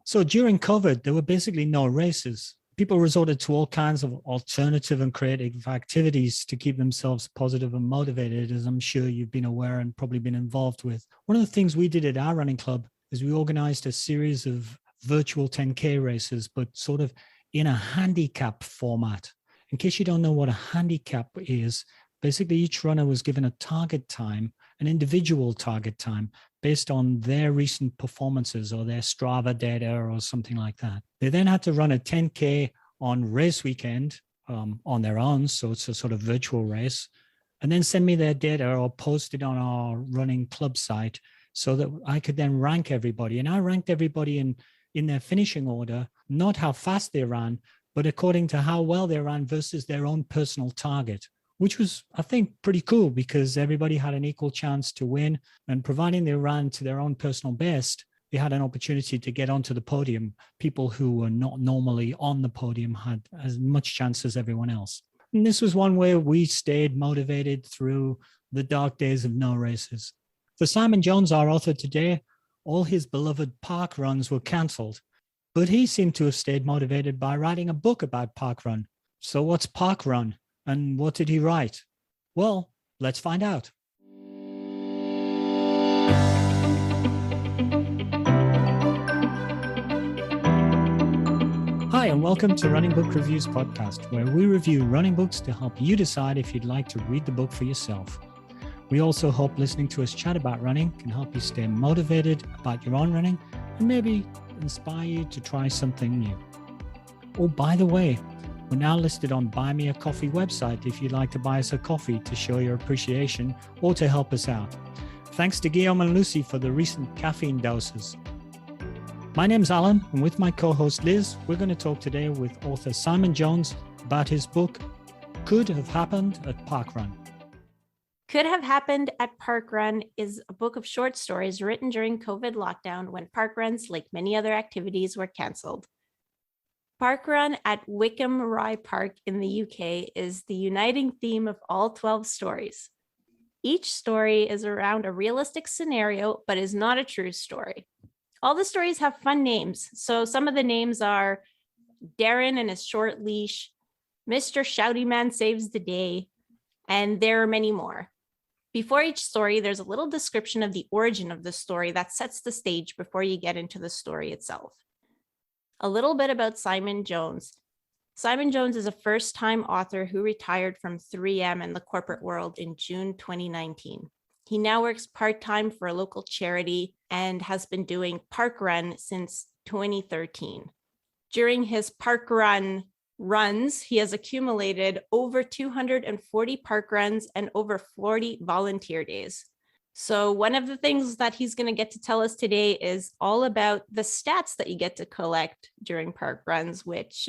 So during COVID, there were basically no races. People resorted to all kinds of alternative and creative activities to keep themselves positive and motivated, as I'm sure you've been aware and probably been involved with. One of the things we did at our running club is we organized a series of virtual 10K races, but sort of in a handicap format. In case you don't know what a handicap is, basically each runner was given a target time, an individual target time, based on their recent performances or their Strava data or something like that. They then had to run a 10K on race weekend on their own, so it's a sort of virtual race, and then send me their data or post it on our running club site so that I could then rank everybody. And I ranked everybody in their finishing order, not how fast they ran, but according to how well they ran versus their own personal target, which was, I think, pretty cool because everybody had an equal chance to win. And providing they ran to their own personal best, they had an opportunity to get onto the podium. People who were not normally on the podium had as much chance as everyone else. And this was one way we stayed motivated through the dark days of no races. For Simon Jones, our author today, all his beloved park runs were cancelled, but he seemed to have stayed motivated by writing a book about parkrun. So what's Parkrun? And what did he write? Well, let's find out. Hi, and welcome to Running Book Reviews podcast, where we review running books to help you decide if you'd like to read the book for yourself. We also hope listening to us chat about running can help you stay motivated about your own running and maybe inspire you to try something new. Oh, by the way, we're now listed on Buy Me a Coffee website if you'd like to buy us a coffee to show your appreciation or to help us out. Thanks to Guillaume and Lucy for the recent caffeine doses. My name's Alan, and with my co-host Liz, we're going to talk today with author Simon Jones about his book, Could Have Happened at Parkrun. Could Have Happened at Parkrun is a book of short stories written during COVID lockdown when parkruns, like many other activities, were cancelled. Parkrun at Wycombe Rye Park in the UK is the uniting theme of all 12 stories. Each story is around a realistic scenario, but is not a true story. All the stories have fun names. So some of the names are Darren and his short leash, Mr. Shouty Man saves the day, and there are many more. Before each story, there's a little description of the origin of the story that sets the stage before you get into the story itself. A little bit about Simon Jones. Simon Jones is a first-time author who retired from 3M and the corporate world in June 2019. He now works part-time for a local charity and has been doing Parkrun since 2013. During his Parkrun runs, he has accumulated over 240 parkruns and over 40 volunteer days. So one of the things that he's going to get to tell us today is all about the stats that you get to collect during parkruns, which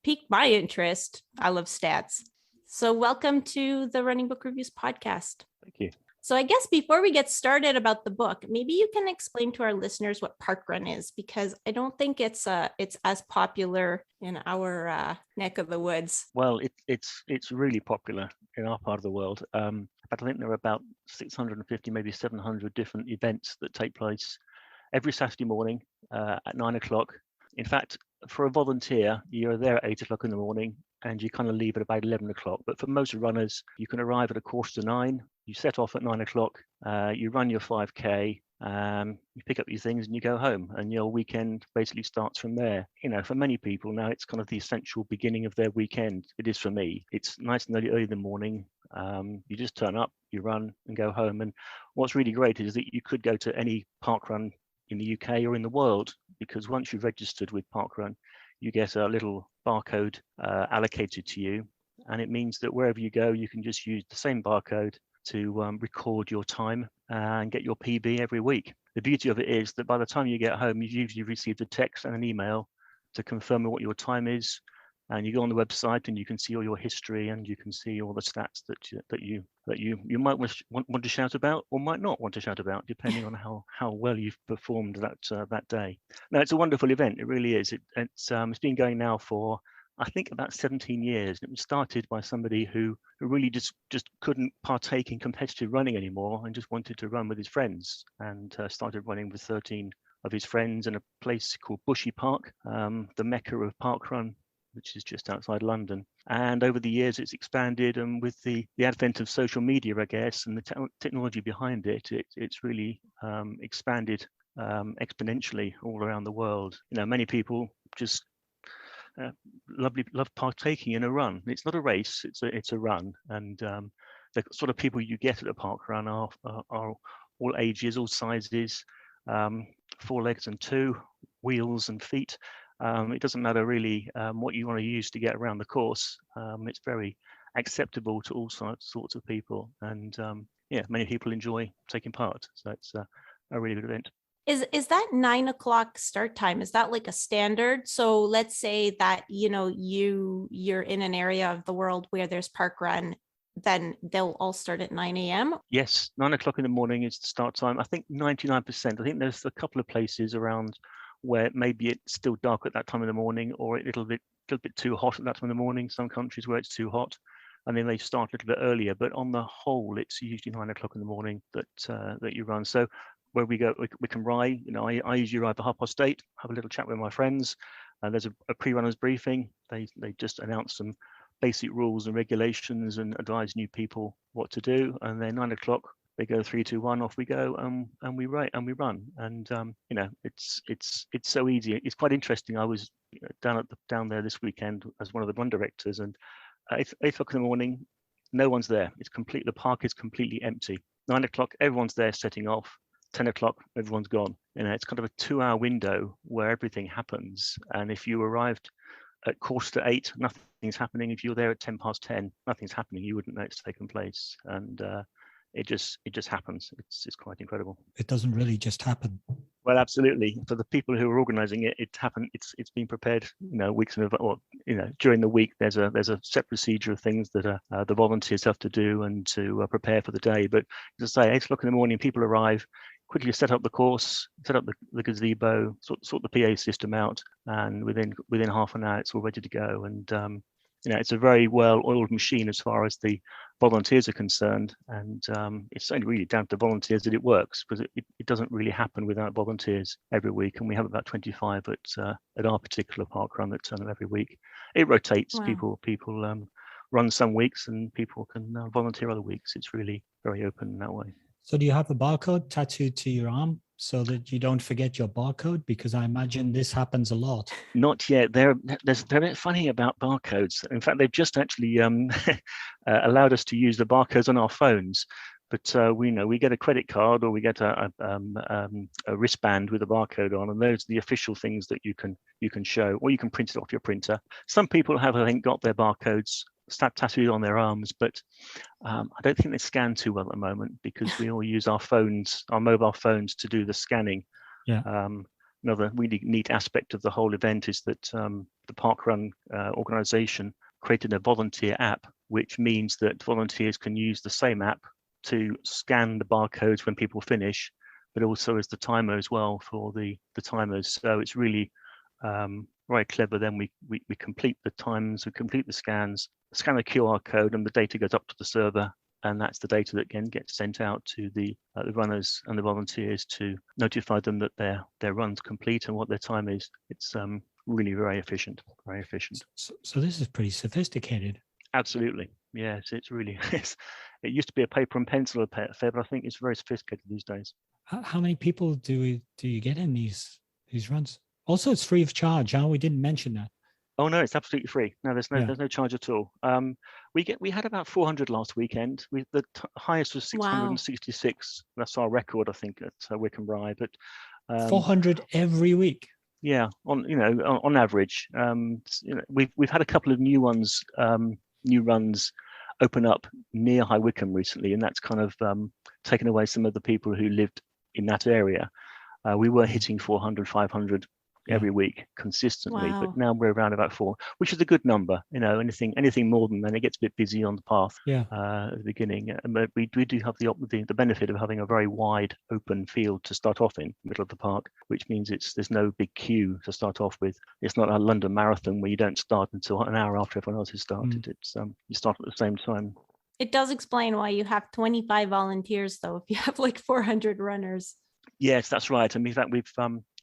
piqued my interest. I love stats. So welcome to the Running Book Reviews podcast. Thank you. So I guess before we get started about the book, maybe you can explain to our listeners what parkrun is, because I don't think it's as popular in our neck of the woods. Well, it's really popular in our part of the world. But I think there are about 650, maybe 700 different events that take place every Saturday morning at 9 o'clock. In fact, for a volunteer, you're there at 8 o'clock in the morning and you kind of leave at about 11 o'clock. But for most runners, you can arrive at 8:45. You set off at 9 o'clock, you run your 5K, you pick up your things and you go home, and your weekend basically starts from there. You know, for many people now, it's kind of the essential beginning of their weekend. It is for me. It's nice and early in the morning. You just turn up, you run and go home. And what's really great is that you could go to any parkrun in the UK or in the world, because once you've registered with Parkrun, you get a little barcode allocated to you. And it means that wherever you go, you can just use the same barcode to record your time and get your PB every week. The beauty of it is that by the time you get home, you've usually received a text and an email to confirm what your time is. And you go on the website and you can see all your history and you can see all the stats that you might want to shout about or might not want to shout about, depending on how well you've performed that day. Now, it's a wonderful event. It really is. It's been going now for, I think, about 17 years. It was started by somebody who really just couldn't partake in competitive running anymore and just wanted to run with his friends, and started running with 13 of his friends in a place called Bushy Park, the mecca of Parkrun, which is just outside London. And over the years, it's expanded, and with the advent of social media, I guess, and the technology behind it, it's really expanded exponentially all around the world. Many people just love partaking in a run. It's not a race; it's a run, and the sort of people you get at a parkrun are all ages, all sizes, 4 legs and 2, wheels and feet. It doesn't matter really what you want to use to get around the course. It's very acceptable to all sorts of people, and many people enjoy taking part. So it's a really good event. Is that 9 o'clock start time? Is that like a standard? So let's say that you're in an area of the world where there's parkrun, then they'll all start at 9 a.m. Yes, 9 o'clock in the morning is the start time. I think 99%. I think there's a couple of places around where maybe it's still dark at that time of the morning, or a little bit too hot at that time of the morning. Some countries where it's too hot, and then they start a little bit earlier. But on the whole, it's usually 9 o'clock in the morning that you run. So where we go, Wycombe Rye, I usually arrive at 8:30, have a little chat with my friends. There's a pre-runners briefing. They just announce some basic rules and regulations and advise new people what to do. And then 9 o'clock, they go 3, 2, 1, off we go, and we run. And it's so easy. It's quite interesting. I was down there this weekend as one of the run directors, and at 8 o'clock in the morning, no one's there. The park is completely empty. 9 o'clock, everyone's there setting off. 10 o'clock, everyone's gone. It's kind of a 2-hour window where everything happens. And if you arrived at 7:45, nothing's happening. If you're there at 10:10, nothing's happening. You wouldn't know it's taken place. And it just happens. It's quite incredible. It doesn't really just happen. Well, absolutely. For the people who are organising it, it happened. It's been prepared, weeks in advance. Or during the week, there's a set procedure of things that the volunteers have to do and to prepare for the day. But as I say, 8 o'clock in the morning, people arrive, quickly set up the course, set up the gazebo, sort the PA system out, and within half an hour, it's all ready to go. And it's a very well-oiled machine as far as the volunteers are concerned, and it's only really down to volunteers that it works, because it doesn't really happen without volunteers every week, and we have about 25 at our particular parkrun that turn up every week. It rotates. Wow. People run some weeks, and people can volunteer other weeks. It's really very open in that way. So do you have a barcode tattooed to your arm so that you don't forget your barcode? Because I imagine this happens a lot. Not yet. They're a bit funny about barcodes. In fact, they've just actually allowed us to use the barcodes on our phones. But we get a credit card, or we get a wristband with a barcode on, and those are the official things that you can show, or you can print it off your printer. Some people have, I think, got their barcodes tattooed on their arms, but I don't think they scan too well at the moment, because we all use our mobile phones to do the scanning. Yeah. Another really neat aspect of the whole event is that the Parkrun organisation created a volunteer app, which means that volunteers can use the same app to scan the barcodes when people finish, but also as the timer as well for the timers. So it's really very clever. Then we complete the times, we complete the scans, scan the QR code, and the data goes up to the server, and that's the data that again gets sent out to the runners and the volunteers to notify them that their run's complete and what their time is. It's really very efficient. So this is pretty sophisticated. Absolutely. Yes, it's really it used to be a paper and pencil affair, but I think it's very sophisticated these days. How many people do you get in these runs? Also, it's free of charge. We didn't mention that. Oh no, it's absolutely free. No, there's no charge at all. We had about 400 last weekend. The highest was 666. Wow. That's our record, I think, at Wycombe Rye. But 400 every week. Yeah, on average. We've had a couple of new runs open up near High Wycombe recently, and that's kind of taken away some of the people who lived in that area. We were hitting 400, 500 every week consistently, Wow. but now we're around about 4, which is a good number. Anything more than that, it gets a bit busy on the path at the beginning. But we do have the benefit of having a very wide open field to start off in, middle of the park, which means there's no big queue to start off with. It's not a London Marathon where you don't start until an hour after everyone else has started. It's you start at the same time. It does explain why you have 25 volunteers, though, if you have like 400 runners. Yes, that's right. And in fact,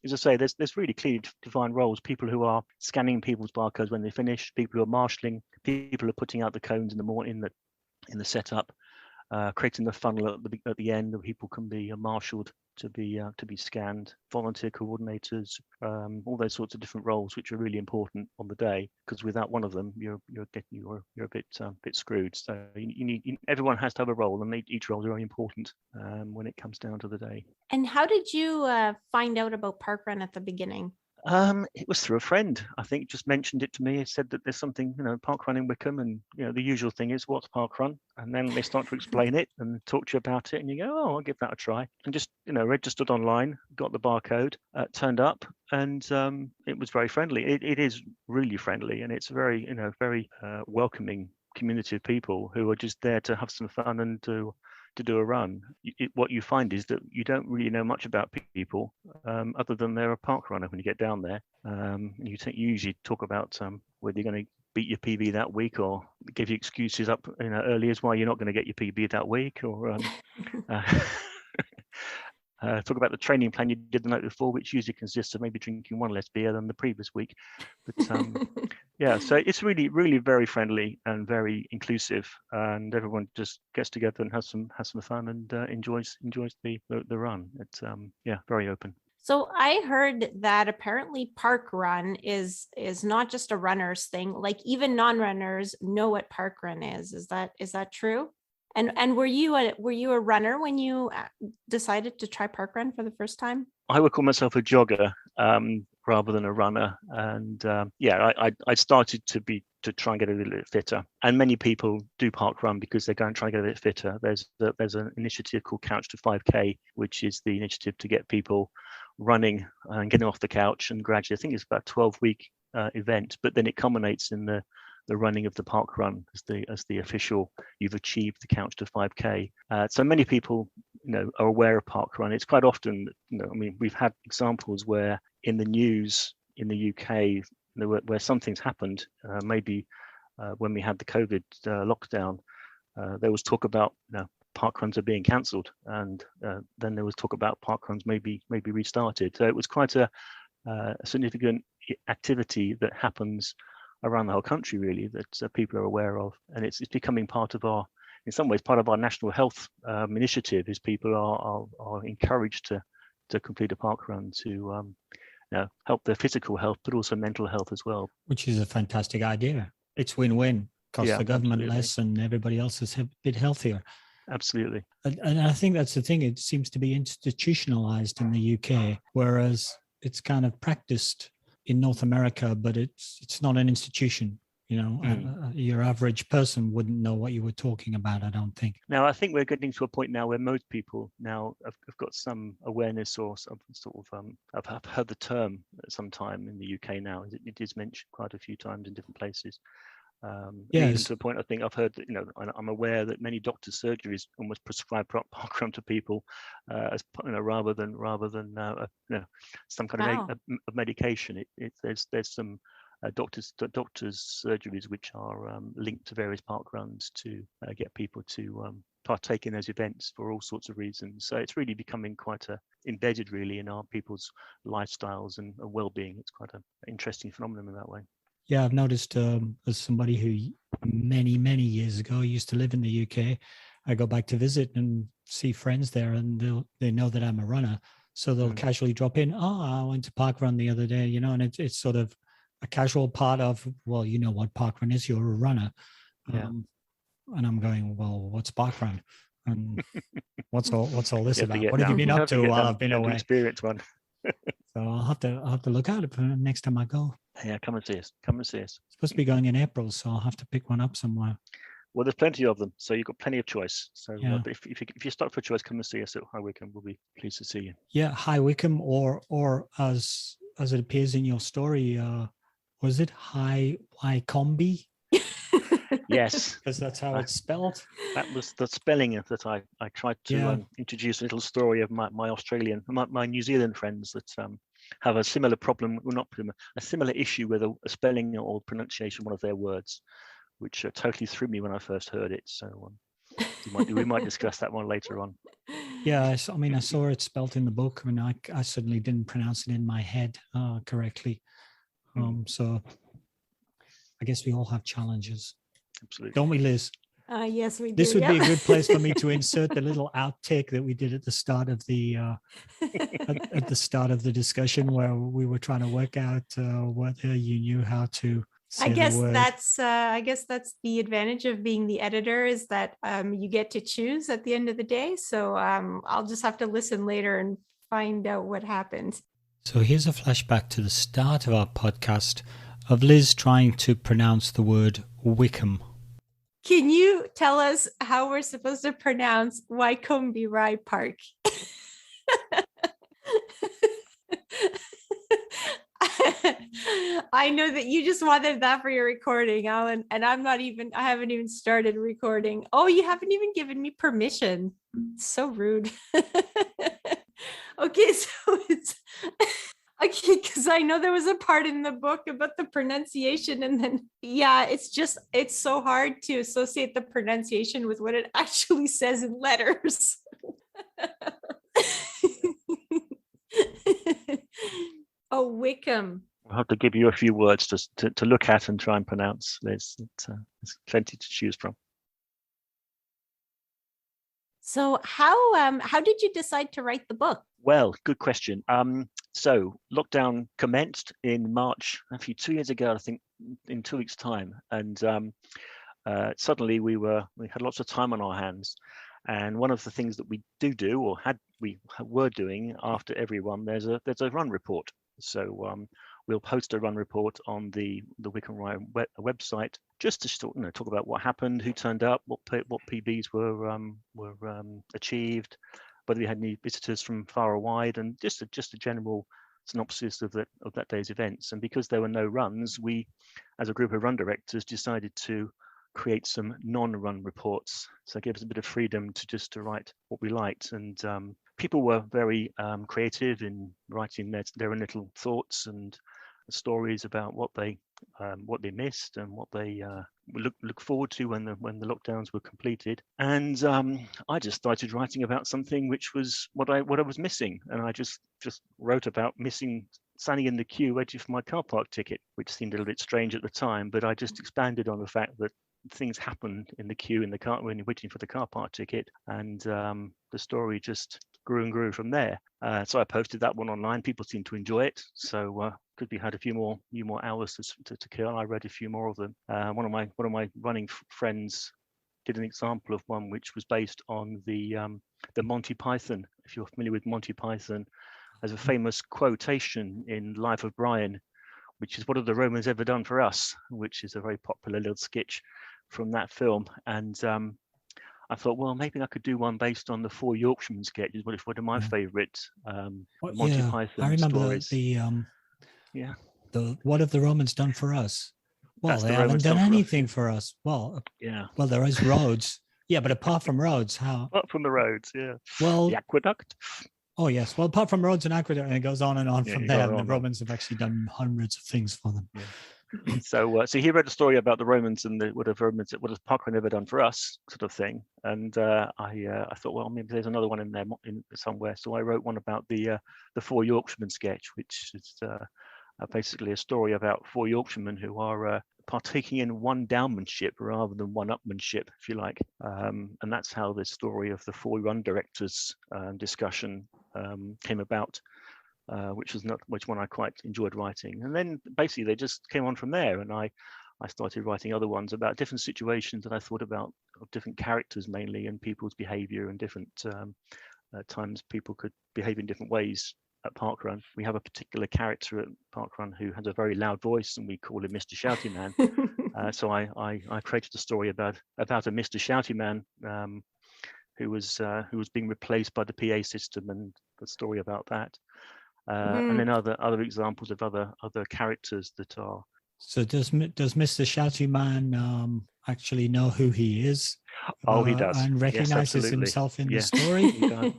as I say, there's really clearly defined roles. People who are scanning people's barcodes when they finish, people who are marshalling, people who are putting out the cones in the morning in the setup, creating the funnel at the end, where people can be marshaled to be scanned, volunteer coordinators, all those sorts of different roles, which are really important on the day, because without one of them, you're a bit screwed. So everyone has to have a role, and each role is very important when it comes down to the day. And how did you find out about Parkrun at the beginning? It was through a friend. I think just mentioned it to me. He said that there's something, Parkrun in Wycombe, and the usual thing is, what's Parkrun? And then they start to explain it and talk to you about it, and you go, oh, I'll give that a try. And just registered online, got the barcode, turned up, and it was very friendly. It is really friendly, and it's very very welcoming community of people who are just there to have some fun and to do a run. What you find is that you don't really know much about people other than they're a park runner when you get down there. You usually talk about whether you're going to beat your PB that week, or give you excuses up early as why you're not going to get your PB that week, or talk about the training plan you did the night before, which usually consists of maybe drinking one less beer than the previous week. But yeah, so it's really, really very friendly and very inclusive, and everyone just gets together and has some fun and enjoys the run. It's very open. So I heard that apparently Parkrun is not just a runner's thing. Like even non-runners know what Parkrun is. Is that true? And were you a runner when you decided to try Parkrun for the first time? I would call myself a jogger rather than a runner, and I started to try and get a little bit fitter. And many people do Parkrun because they're going to try and get a bit fitter. There's an initiative called Couch to 5K, which is the initiative to get people running and getting off the couch, and gradually, I think it's about a 12-week event, but then it culminates in the running of the Parkrun as the official, you've achieved the Couch to 5K. So many people are aware of Parkrun. It's quite often, we've had examples where in the news in the UK, where something's happened, maybe when we had the COVID lockdown, there was talk about parkruns are being cancelled, and then there was talk about parkruns maybe restarted. So it was quite a significant activity that happens around the whole country, really, that people are aware of, and it's becoming part of our national health initiative. Is people are encouraged to complete a parkrun to help their physical health, but also mental health as well. Which is a fantastic idea. It's win-win. Costs the government less, and everybody else is a bit healthier. Absolutely. And I think that's the thing. It seems to be institutionalized in the UK, whereas it's kind of practiced in North America, but it's not an institution. Your average person wouldn't know what you were talking about, I don't think. Now, I think we're getting to a point now where most people now have got some awareness, or some sort of I've heard the term at some time in the UK now. It is mentioned quite a few times in different places. Even to the point, I think I've heard that I'm aware that many doctors' surgeries almost prescribe Parkrun to people as rather than some kind of medication. There's some doctors' surgeries which are linked to various parkruns to get people to partake in those events for all sorts of reasons. So it's really becoming quite embedded, really, in our people's lifestyles and well-being. It's quite an interesting phenomenon in that way. Yeah, I've noticed as somebody who many, many years ago used to live in the UK, I go back to visit and see friends there, and they know that I'm a runner. So they'll casually drop in, I went to Parkrun the other day, and it's sort of a casual part of, well, you know what Parkrun is, you're a runner. Yeah. And I'm going, well, what's Parkrun? And what's all this about? What have you been up to while I've been away? Experience one. So I'll have to look at it for next time I go. Yeah, come and see us. It's supposed to be going in April, so I'll have to pick one up somewhere. Well, there's plenty of them, so you've got plenty of choice. So but if you're stuck for choice, come and see us at High Wycombe. We'll be pleased to see you. Yeah, High Wycombe, or as it appears in your story, was it High Wycombe? Yes, because that's how it's spelled. That was the spelling that I tried to introduce a little story of my New Zealand friends that have a similar problem, well, not a similar issue with a spelling or pronunciation of one of their words, which totally threw me when I first heard it. So We might discuss that one later on. Yeah, I saw it spelt in the book. I mean, I certainly didn't pronounce it in my head correctly. So I guess we all have challenges. Absolutely. Don't we, Liz? Yes, we do. This would be a good place for me to insert the little outtake that we did at the start of the at the start of the discussion, where we were trying to work out whether you knew how to say I guess the word. that's the advantage of being the editor, is that you get to choose at the end of the day. So I'll just have to listen later and find out what happened. So here's a flashback to the start of our podcast of Liz trying to pronounce the word Wycombe. Can you tell us how we're supposed to pronounce Wycombe Rye Park? I know that you just wanted that for your recording, Alan, and I haven't even started recording. Oh, you haven't even given me permission. So rude. Okay, so it's okay, because I know there was a part in the book about the pronunciation, and then it's so hard to associate the pronunciation with what it actually says in letters. Oh, Wycombe. I'll have to give you a few words to look at and try and pronounce. There's plenty to choose from. So how did you decide to write the book? Well, good question. So lockdown commenced in March, actually 2 years ago, I think, in 2 weeks' time, and suddenly we had lots of time on our hands. And one of the things that we were doing after everyone, there's a run report. So we'll post a run report on the Wycombe Rye website, just to talk about what happened, who turned up, what PBs were achieved, whether we had any visitors from far or wide, and just a general synopsis of that day's events. And because there were no runs, we, as a group of run directors, decided to create some non-run reports. So it gave us a bit of freedom to write what we liked. And people were very creative in writing their own little thoughts and stories about what they missed and what they look forward to when the lockdowns were completed. And I just started writing about something which was what I was missing, and I just wrote about standing in the queue waiting for my car park ticket, which seemed a little bit strange at the time, but I just expanded on the fact that things happened in the queue in the car when you're waiting for the car park ticket, and the story just grew and grew from there. So I posted that one online. People seemed to enjoy it, so could be had a few more hours to kill. I read a few more of them. One of my running friends did an example of one which was based on the Monty Python. If you're familiar with Monty Python, there's a famous quotation in Life of Brian, which is, "What have the Romans ever done for us?" which is a very popular little sketch from that film. And I thought, well, maybe I could do one based on the Four Yorkshiremen sketches, which is one of my favourite Monty Python I remember stories. The "What have the Romans done for us?" Well, That's they the haven't Romans done done for us. anything for us. Well, there is roads. Yeah, but apart from roads, how? Apart from the roads, yeah. Well, The aqueduct. Oh yes. Well, apart from roads and aqueduct, and it goes on and on from there. And the Romans have actually done hundreds of things for them. Yeah. So he read a story about the Romans and what has Parkrun ever done for us, sort of thing. And I thought, well, maybe there's another one in there somewhere. So I wrote one about the Four Yorkshiremen sketch, which is basically a story about four Yorkshiremen who are partaking in one downmanship rather than one upmanship, if you like. And that's how this story of the four run directors discussion came about, which one I quite enjoyed writing. And then basically they just came on from there, and I started writing other ones about different situations that I thought about, of different characters mainly, and people's behaviour, and different times people could behave in different ways at Parkrun. We have a particular character at Parkrun who has a very loud voice, and we call him Mr. Shouty Man. So I created a story about a Mr. Shouty Man who was being replaced by the PA system, and the story about that. And then other examples of other characters that are. So does Mr. Shouty Man actually know who he is? Oh, he does, and recognizes himself in the story. He does.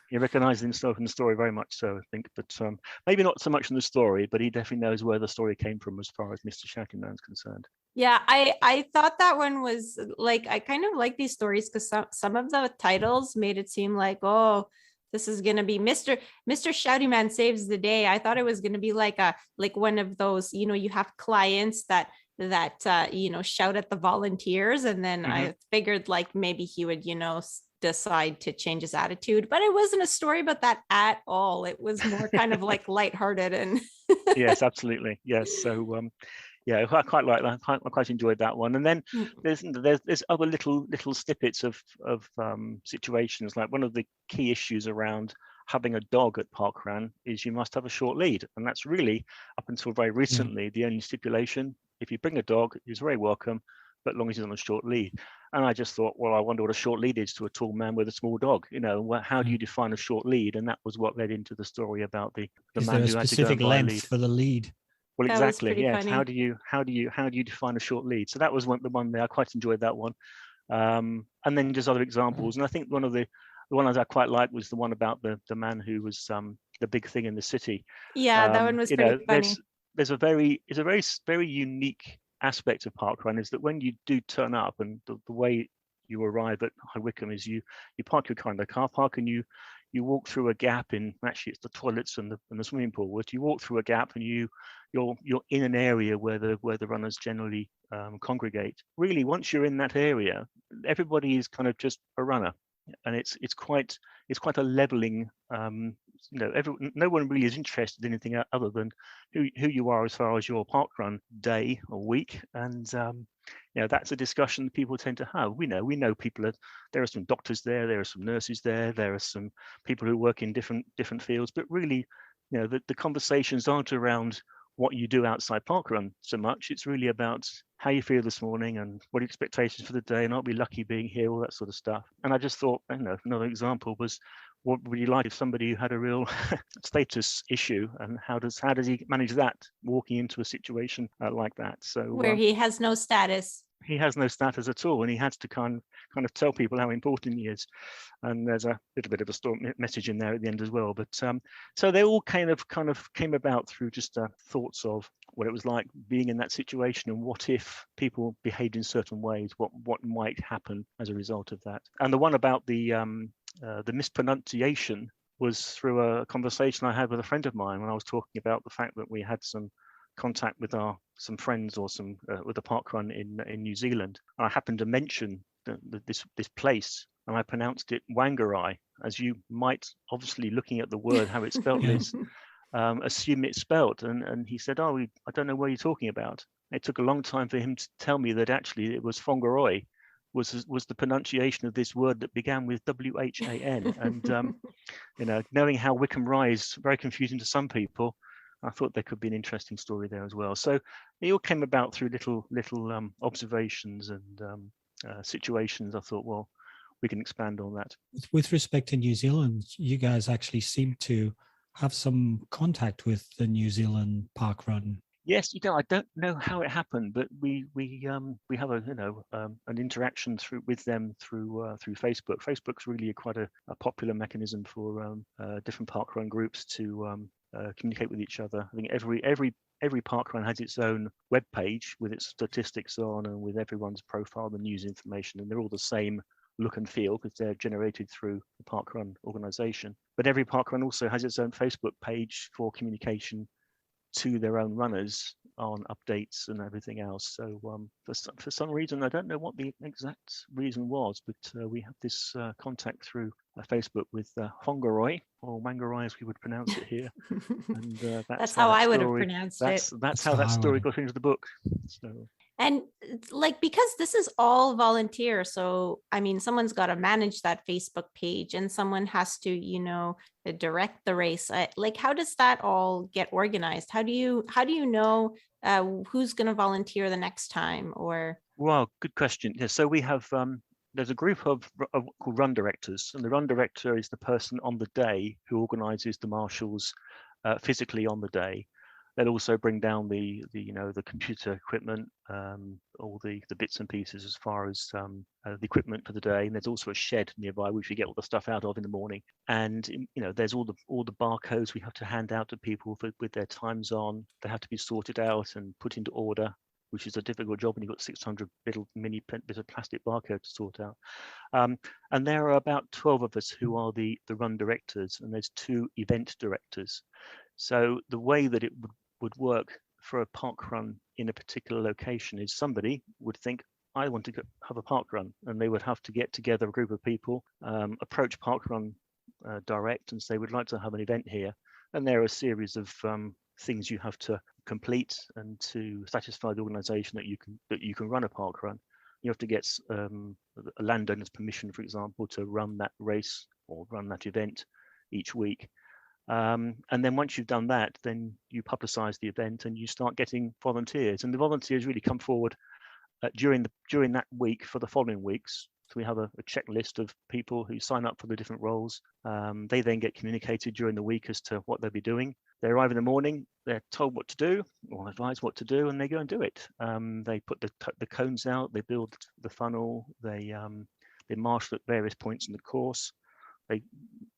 He recognizes himself in the story very much so, I think, but maybe not so much in the story, but he definitely knows where the story came from as far as Mr. Shouty Man's concerned. Yeah, I thought that one was like, I kind of like these stories because some of the titles made it seem like, oh, this is gonna be Mr. Shouty Man saves the day. I thought it was gonna be like one of those, you have clients that shout at the volunteers, and then I figured like maybe he would decide to change his attitude, but it wasn't a story about that at all. It was more kind of like lighthearted and Yes, absolutely. Yes. So yeah, I quite like that. I quite enjoyed that one. And then there's other little snippets of situations. Like one of the key issues around having a dog at Parkrun is you must have a short lead, and that's really up until very recently the only stipulation. If you bring a dog, he's very welcome, but long as he's on a short lead. And I just thought, well, I wonder what a short lead is to a tall man with a small dog. How do you define a short lead? And that was what led into the story about the Is man there a who had to go and specific buy a length lead. for the lead? Well, that was exactly. pretty Yes. funny. How do you define a short lead? So that was the one there. I quite enjoyed that one. And then just other examples. And I think one of the ones I quite liked was the one about the man who was the big thing in the city. Yeah, that one was pretty funny. It's a very unique aspect of Parkrun is that when you do turn up, and the way you arrive at High Wycombe is you park your car in the car park, and you walk through a gap in, actually it's the toilets and the swimming pool, but you walk through a gap and you're in an area where the runners generally congregate. Really, once you're in that area, everybody is kind of just a runner, and it's quite a leveling. No one really is interested in anything other than who you are as far as your parkrun day or week, and that's a discussion that people tend to have. We know people there are some doctors there are some nurses there are some people who work in different fields, but really, the conversations aren't around what you do outside Parkrun so much. It's really about how you feel this morning and what are your expectations for the day, and aren't we lucky being here, all that sort of stuff. And I just thought, another example was, what would you like if somebody who had a real status issue, and how does he manage that walking into a situation like that? So where he has no status. He has no status at all, and he has to kind of tell people how important he is. And there's a little bit of a story message in there at the end as well. But so they all kind of came about through just thoughts of what it was like being in that situation, and what if people behaved in certain ways, what might happen as a result of that. And the one about the mispronunciation was through a conversation I had with a friend of mine when I was talking about the fact that we had some contact with some friends or some with a parkrun in New Zealand. I happened to mention this place, and I pronounced it Wycombe Rye, as you might, obviously looking at the word how it's spelled, is assume it's spelled. And he said, "Oh, I don't know what you're talking about." It took a long time for him to tell me that actually it was Whangaroi was the pronunciation of this word that began with WHAN. And knowing how Wycombe Rye is very confusing to some people, I thought there could be an interesting story there as well. So it all came about through little observations and situations. I thought, well, we can expand on that. With respect to New Zealand, you guys actually seem to have some contact with the New Zealand Parkrun. Yes, I don't know how it happened, but we have an interaction with them through Facebook. Facebook's really quite a popular mechanism for different parkrun groups to communicate with each other. I think every parkrun has its own web page with its statistics on, and with everyone's profile, the news information, and they're all the same look and feel because they're generated through the parkrun organization. But every parkrun also has its own Facebook page for communication to their own runners on updates and everything else. So for some reason, I don't know what the exact reason was, but we have this contact through Facebook with Whangaroi, or Whangaroi as we would pronounce it here. And that's how I would have pronounced it. That's how that story got into the book. So. And because this is all volunteer, so I mean, someone's got to manage that Facebook page, and someone has to, direct the race. How does that all get organized? How do you know who's going to volunteer the next time? Or well, good question. Yeah, so we have there's a group of called run directors, and the run director is the person on the day who organises the marshals physically on the day. They'll also bring down the computer equipment, all the bits and pieces as far as the equipment for the day. And there's also a shed nearby which we get all the stuff out of in the morning. And there's all the barcodes we have to hand out to people with their times on. They have to be sorted out and put into order. which is a difficult job when you've got 600 little mini bits of plastic barcode to sort out. And there are about 12 of us who are the run directors, and there's 2 event directors. So the way that it would work for a park run in a particular location is somebody would think, I want to have a park run, and they would have to get together a group of people, approach Parkrun direct and say, we'd like to have an event here. And there are a series of things you have to complete and to satisfy the organization that you can run a park run. You have to get a landowner's permission, for example, to run that race or run that event each week. And then once you've done that, then you publicize the event and you start getting volunteers. And the volunteers really come forward during that week for the following weeks. So we have a checklist of people who sign up for the different roles. They then get communicated during the week as to what they'll be doing. They arrive in the morning, they're told what to do or advised what to do, and they go and do it. They put the cones out, they build the funnel, they marshal at various points in the course, they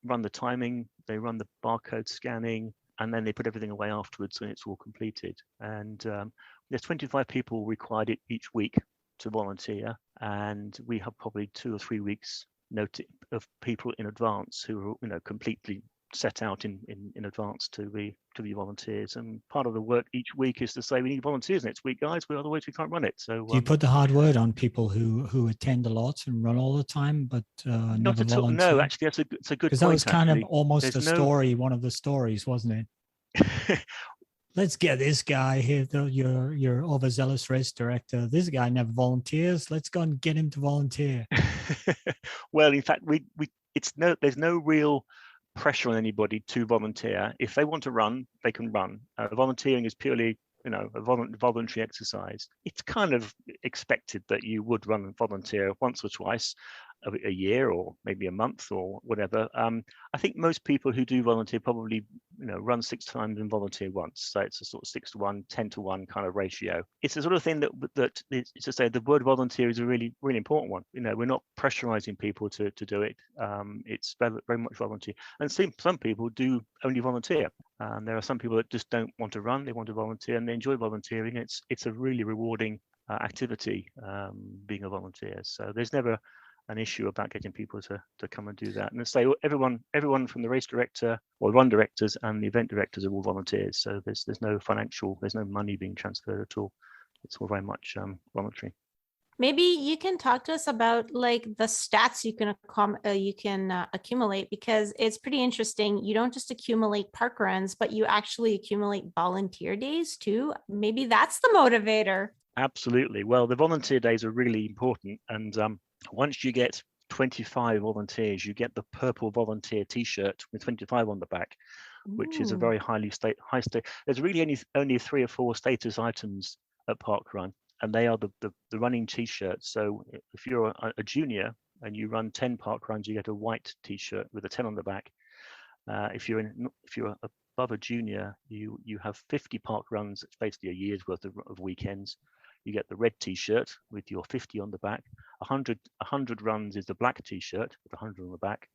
run the timing, they run the barcode scanning, and then they put everything away afterwards when it's all completed. And there's 25 people required each week to volunteer, and we have probably 2 or 3 weeks notice of people in advance who are completely set out in advance to be volunteers. And part of the work each week is to say, we need volunteers next week, guys, but otherwise we can't run it. So do you put the hard word on people who attend a lot and run all the time but not never at all. volunteer? No, actually, it's a good point. Because that was kind of almost There's story, one of the stories, wasn't it? Let's get this guy here, your overzealous race director. This guy never volunteers. Let's go and get him to volunteer. Well, in fact, there's no real pressure on anybody to volunteer. If they want to run, they can run. Volunteering is purely, a voluntary exercise. It's kind of expected that you would run and volunteer once or twice a year, or maybe a month, or whatever. I think most people who do volunteer probably run 6 times and volunteer once. So it's a sort of 6 to 1, 10 to 1 kind of ratio. It's the sort of thing that is to say the word volunteer is a really, really important one. We're not pressurizing people to do it. It's very, very much volunteer. And some people do only volunteer. There are some people that just don't want to run, they want to volunteer, and they enjoy volunteering. It's a really rewarding activity, being a volunteer. So there's never an issue about getting people to come and do that. And say everyone from the race director or run directors and the event directors are all volunteers. So there's no money being transferred at all. It's all very much voluntary. Maybe you can talk to us about like the stats you can accumulate, because it's pretty interesting. You don't just accumulate park runs, but you actually accumulate volunteer days too. Maybe that's the motivator. Absolutely. Well, the volunteer days are really important. And once you get 25 volunteers, you get the purple volunteer T-shirt with 25 on the back, which is a very high state. There's really only 3 or 4 status items at Parkrun, and they are the running T-shirts. So if you're a junior and you run 10 parkruns, you get a white T-shirt with a 10 on the back. If you're above a junior, you have 50 parkruns. It's basically a year's worth of weekends. You get the red T-shirt with your 50 on the back. 100 runs is the black T-shirt with 100 on the back.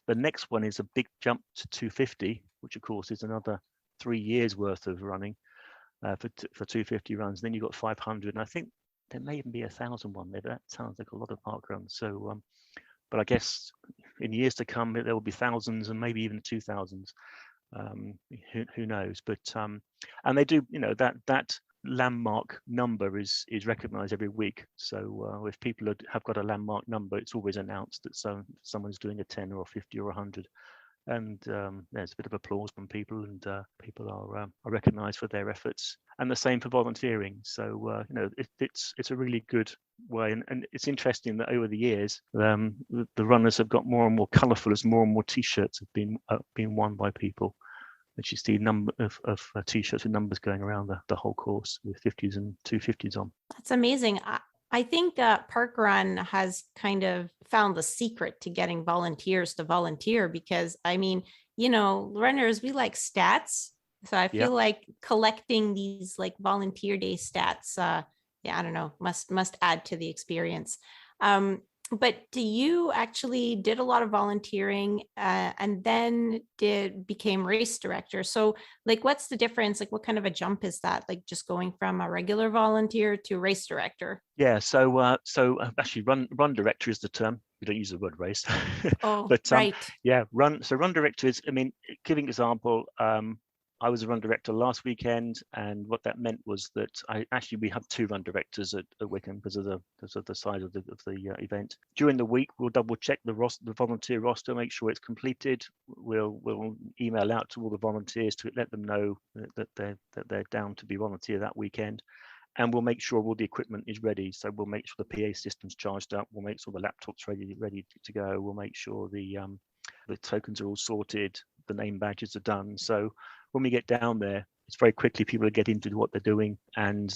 The next one is a big jump to 250, which of course is another 3 years worth of running for 250 runs. Then you've got 500, and I think there may even be 1,000 one there. That sounds like a lot of park runs. So, but I guess in years to come there will be thousands and maybe even 2,000s. Who knows? But and they do, that landmark number is recognized every week. So if people have got a landmark number, it's always announced that someone's doing a 10 or a 50 or 100, and there's a bit of applause from people, and people are recognized for their efforts. And the same for volunteering. So it's a really good way, and it's interesting that over the years the runners have got more and more colorful as more and more T-shirts have been won by people. And you see a number of T-shirts with numbers going around the whole course with 50s and 250s on. That's amazing. I think Parkrun has kind of found the secret to getting volunteers to volunteer, because runners, we like stats. So I feel like collecting these like volunteer day stats, I don't know, must add to the experience. But do you actually did a lot of volunteering and then became race director? So like, what's the difference? Like, what kind of a jump is that? Like just going from a regular volunteer to race director? Yeah, actually, run director is the term. We don't use the word race, Oh, but right. yeah, run. So run director is. I mean, giving example. I was a run director last weekend, and what that meant was that we have two run directors at Wycombe because of the size of the event. During the week, we'll double check the volunteer roster, make sure it's completed. We'll email out to all the volunteers to let them know that they're down to be volunteer that weekend. And we'll make sure all the equipment is ready. So we'll make sure the PA system's charged up. We'll make sure the laptops ready to go. We'll make sure the tokens are all sorted. The name badges are done. So when we get down there, it's very quickly people are getting into what they're doing, and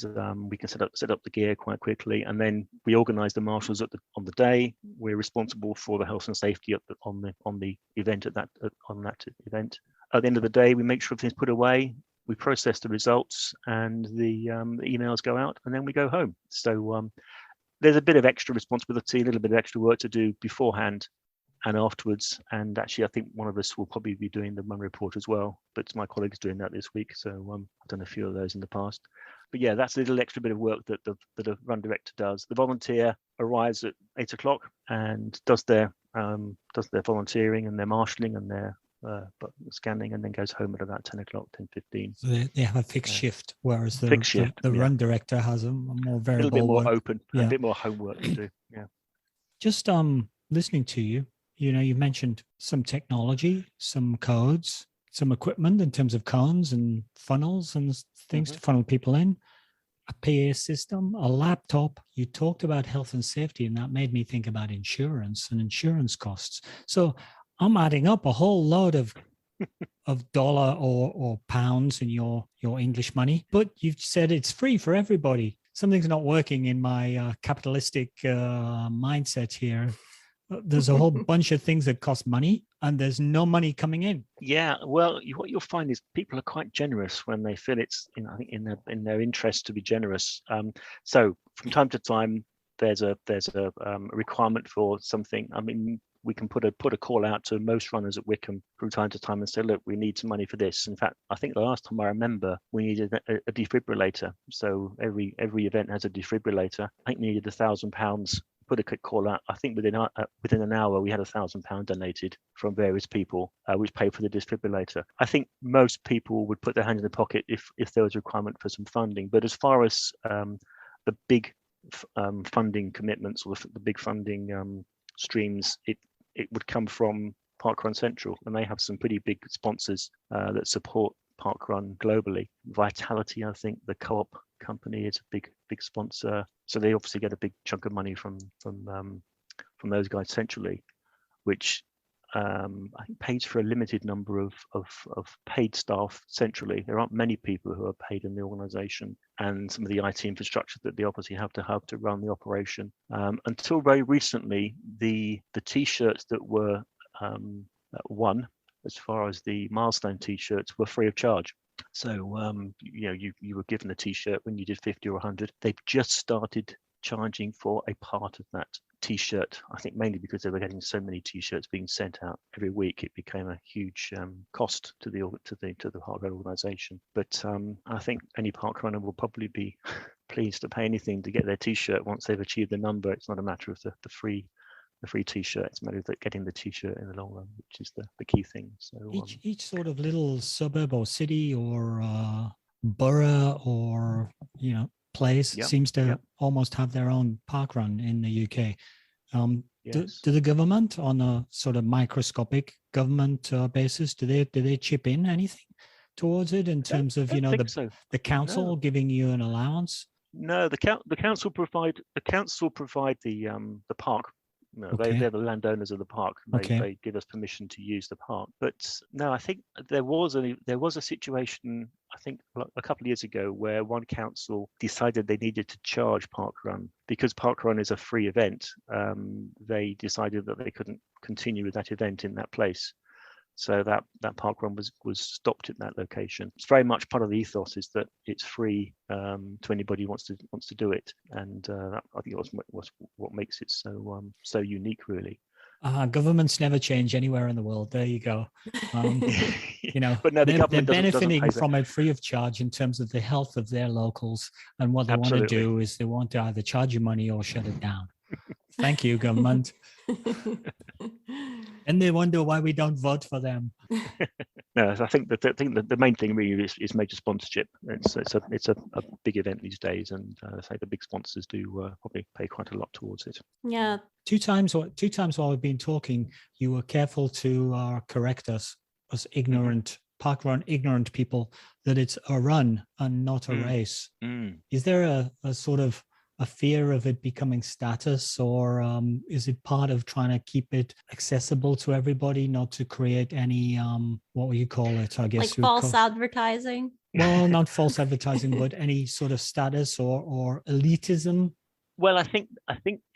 we can set up the gear quite quickly. And then we organise the marshals on the day. We're responsible for the health and safety on the event on that event. At the end of the day, we make sure everything's put away. We process the results, and the emails go out, and then we go home. So there's a bit of extra responsibility, a little bit of extra work to do beforehand and afterwards. And actually, I think one of us will probably be doing the run report as well, but my colleague's doing that this week. So I've done a few of those in the past. But yeah, that's a little extra bit of work that the run director does. The volunteer arrives at 8 o'clock and does their volunteering and their marshalling and their scanning, and then goes home at about 10 o'clock, 10:15. So they have a fixed shift, whereas the run director has a more variable, a little bit more work. open, and a bit more homework to do. Yeah. Just listening to you, you mentioned some technology, some codes, some equipment in terms of cones and funnels and things to funnel people in, a PA system, a laptop. You talked about health and safety, and that made me think about insurance and insurance costs. So I'm adding up a whole load of dollar or pounds in your English money, but you've said it's free for everybody. Something's not working in my capitalistic mindset here. There's a whole bunch of things that cost money, and there's no money coming in. Yeah, well, what you'll find is people are quite generous when they feel it's I think in their interest to be generous. So from time to time, there's a requirement for something. I mean, we can put a call out to most runners at Wycombe from time to time and say, look, we need some money for this. In fact, I think the last time I remember, we needed a defibrillator. So every event has a defibrillator. I think we needed £1,000. Put a quick call out. I think within an hour we had £1,000 donated from various people, which paid for the defibrillator. I think most people would put their hand in the pocket if there was a requirement for some funding. But as far as the big funding commitments or the big funding streams, it would come from Parkrun Central, and they have some pretty big sponsors that support Parkrun globally. Vitality, I think, the co-op company, is a big sponsor, so they obviously get a big chunk of money from those guys centrally, which I think pays for a limited number of paid staff centrally. There aren't many people who are paid in the organisation, and some of the IT infrastructure that they obviously have to run the operation. Until very recently, the T-shirts that were won, as far as the milestone T-shirts, were free of charge. So you were given a T-shirt when you did 50 or 100. They've just started charging for a part of that T-shirt. I think mainly because they were getting so many T-shirts being sent out every week, it became a huge cost to the Parkrun organisation. But I think any park runner will probably be pleased to pay anything to get their T-shirt once they've achieved the number. It's not a matter of the free T-shirt. It's a matter of getting the T-shirt in the long run, which is the key thing. So each sort of little suburb or city or borough or place seems to almost have their own parkrun in the UK. Yes. Do the government, on a sort of microscopic government basis, do they chip in anything towards it in terms of the council giving you an allowance? No, the council provide the park. No, they're the landowners of the park. They give us permission to use the park. But no, I think there was a situation, I think a couple of years ago, where one council decided they needed to charge Parkrun because Parkrun is a free event. They decided that they couldn't continue with that event in that place. So that parkrun was stopped at that location. It's very much part of the ethos is that it's free to anybody who wants to do it, and that, I think was what makes it so unique, really. Governments never change anywhere in the world. There you go. But no, the they're government doesn't benefiting pay from it free of charge in terms of the health of their locals. And what they want to do is they want to either charge you money or shut it down. Thank you, government. And they wonder why we don't vote for them. No, I think the main thing really is major sponsorship. It's a big event these days, and I say the big sponsors do probably pay quite a lot towards it. Yeah. Two times while we've been talking, you were careful to correct us as ignorant parkrun ignorant people that it's a run and not a race. Is there a sort of a fear of it becoming status, or is it part of trying to keep it accessible to everybody, not to create any what would you call it? I guess like false advertising. Well, not false advertising, but any sort of status or elitism. Well, I think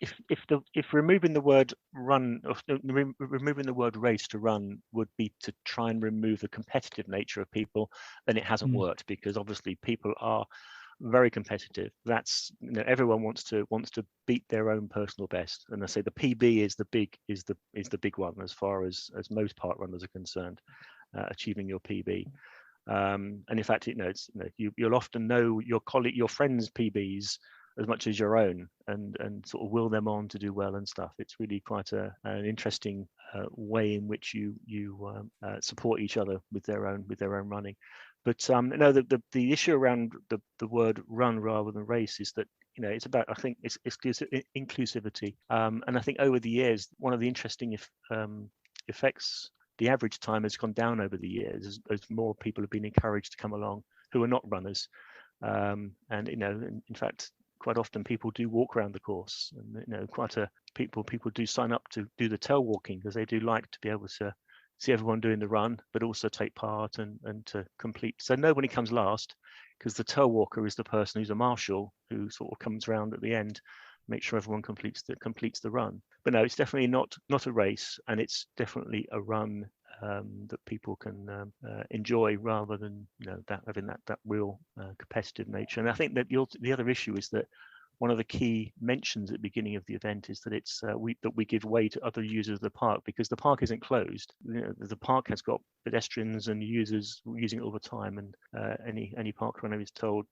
if removing the word run, or removing the word race to run would be to try and remove the competitive nature of people, then it hasn't worked, because obviously people are very competitive. That's everyone wants to beat their own personal best, and I say the PB is the big one as far as most park runners are concerned, achieving your PB. And in fact, you'll often know your friends' PBs as much as your own, and sort of will them on to do well and stuff. It's really quite an interesting way in which you support each other with their own running. But no, the issue around the word run rather than race is that it's about, I think, it's inclusivity. And I think over the years, one of the interesting effects, the average time has gone down over the years as more people have been encouraged to come along who are not runners. And in fact, quite often people do walk around the course, and people do sign up to do the tail walking, because they do like to be able to see everyone doing the run, but also take part and to complete. So nobody comes last, because the tail walker is the person who's a marshal who sort of comes around at the end, make sure everyone completes the run. But no, it's definitely not a race, and it's definitely a run that people can enjoy, rather than that having that real competitive nature. And I think that the other issue is that one of the key mentions at the beginning of the event is that it's we give way to other users of the park, because the park isn't closed. The park has got pedestrians and users using it all the time, and any park runner is told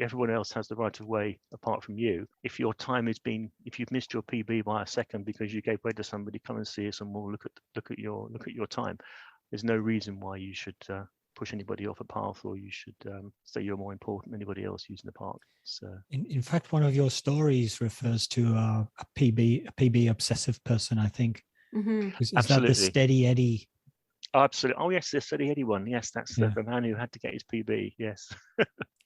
everyone else has the right of way apart from you. If your time if you've missed your PB by a second because you gave way to somebody, come and see us and we'll look at your time. There's no reason why you should push anybody off a path, or you should say you're more important than anybody else using the park. So, in fact, one of your stories refers to a PB obsessive person, I think. Is that the Steady Eddy? Oh, absolutely. Oh yes, the Steady Eddy one. Yes, that's the man who had to get his PB. Yes.